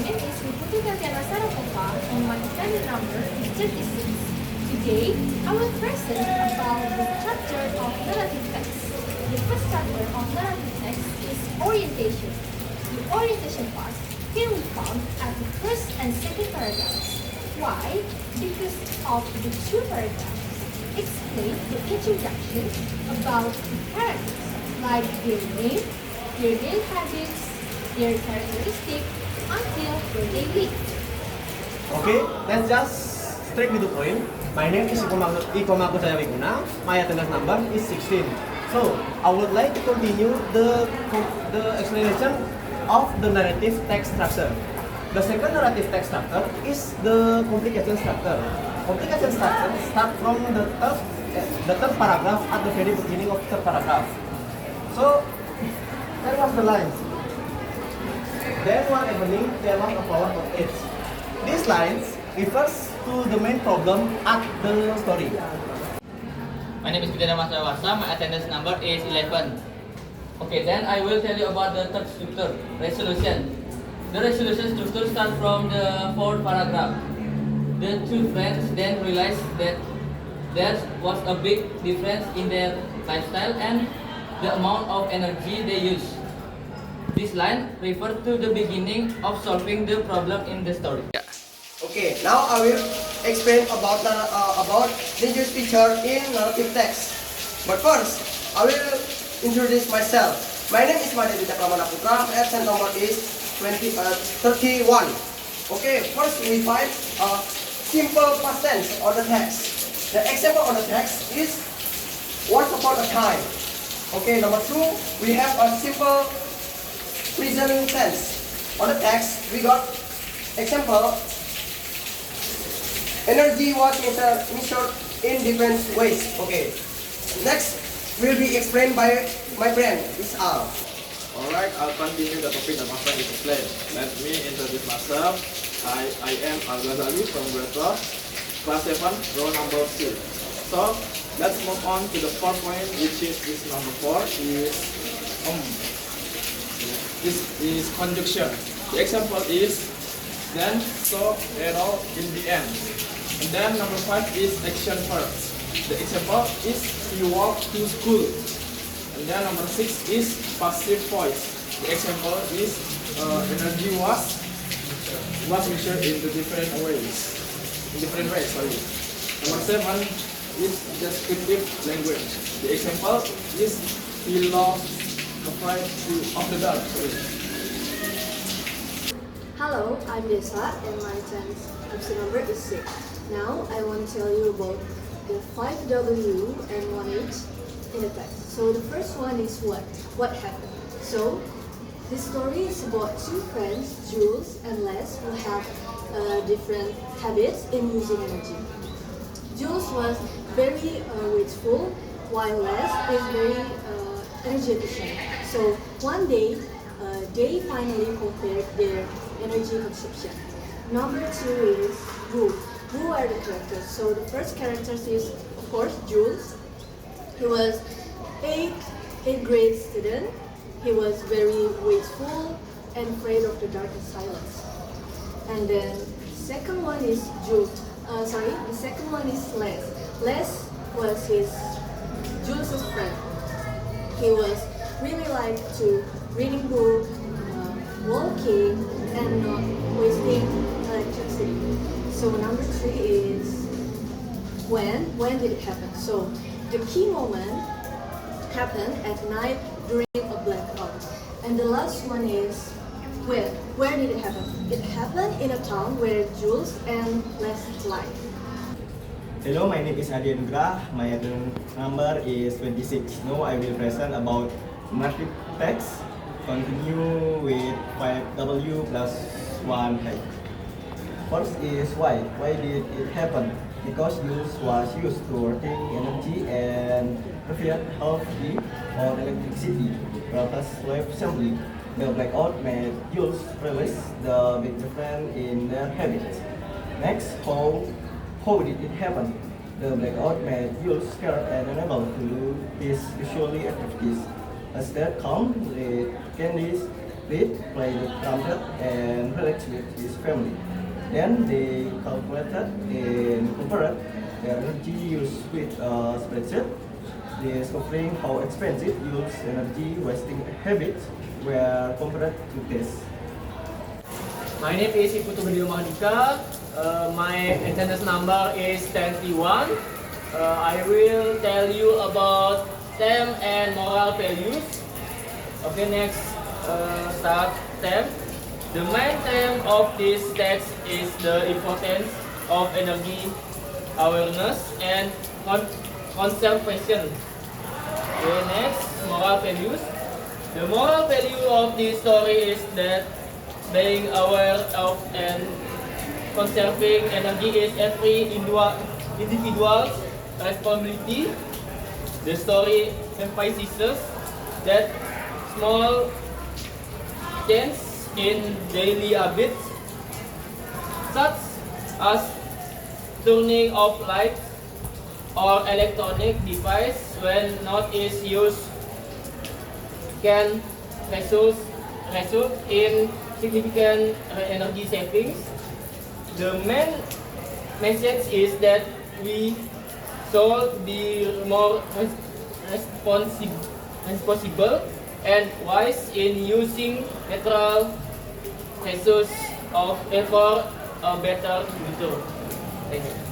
name is Niputi Tatiana Saratova and my study number is 36. Today, I will present about the chapter of narrative text. The first chapter of narrative text is orientation. The orientation part can be found at the first and second paragraphs. Why? Because of the two paragraphs explain the introduction about the characters, like their name, their daily habits, their characteristics, until where they live. Okay, let's just straight to the point. My name is Iko Jaya Wiguna. My attendance number is 16. So, I would like to continue the explanation of the narrative text structure. The second narrative text structure is the complication structure. Complication structure starts from the third paragraph at the very beginning of the third paragraph. So, there was the lines. Then one evening, there was a flower of it. These lines refers to the main problem at the story. My name is Bidana Masawasa. My attendance number is 11. Okay, then I will tell you about the third structure, resolution. The resolution structure starts from the fourth paragraph. The two friends then realized that there was a big difference in their lifestyle and the amount of energy they use. This line refers to the beginning of solving the problem in the story. Okay, now I will explain about dangerous feature in narrative text. But first, I will introduce myself. My name is Madhya Pramana Putra. My absent number is 31. Okay, first we find a simple past tense on the text. The example on the text is once upon a time. Okay, number 2, we have a simple present tense. On the text, we got example. Energy was measured in different ways. Okay. Next will be explained by my friend, Isal. Alright, I'll continue the topic that my friend is explained. Let me introduce myself. I am Al Ghazali from grade 12, class 7, row number 2. So, let's move on to the fourth point, which is this number 4 is conjunction. The example is then, so, arrow in the end. And then number 5 is action verbs. The example is he walked to school. And then number 6 is passive voice. The example is energy was measured in the different ways. Number 7 is descriptive language. The example is he lost the fight of the dog. Hello, I'm Desa and my absent number is 6. Now I want to tell you about the 5W and 1H in the text. So the first one is what happened. So this story is about two friends, Jules and Les, who have different habits in using energy. Jules was very wasteful, while Les is very energy efficient. So one day, they finally compared their energy consumption. Number 2 is who are the characters. So the first character is, of course, Jules. He was 8th grade student. He was very wasteful and afraid of the dark and silence. And then second one is the second one is Les. Les was Jules' friend. He was really like to reading book, walking, and not wasting electricity. So number 3 is when did it happen? So the key moment happened at night during a blackout. And the last one is where did it happen? It happened in a town where Jules and Les live. Hello, my name is Adi Anugrah. My attendance number is 26. Now I will present about narrative text. Continue with 5W plus 1H. First is why. Why did it happen? Because Jules was used to working energy and preferred healthy or electricity. Whereas life simply, the blackout made Jules realize the big difference in their habits. Next, how did it happen? The blackout made Jules scared and unable to do his usually activities. As that come with candies read, play the trumpet, and relax with his family. Then they calculated and compared their energy use with a spreadsheet, discovering how expensive use energy wasting habits were compared to this. My name is Iputu Bedio Mahardika. My attendance number is 21. I will tell you about STEM and moral values. Okay, next start STEM. The main theme of this text is the importance of energy awareness and conservation. Okay, next moral values. The moral value of this story is that being aware of and conserving energy is every individual's responsibility. The story emphasizes that small changes in daily habits, such as turning off lights or electronic device when not is used, can result in significant energy savings. The main message is that we should be more responsible and wise in using natural resources for a better future. Thank you.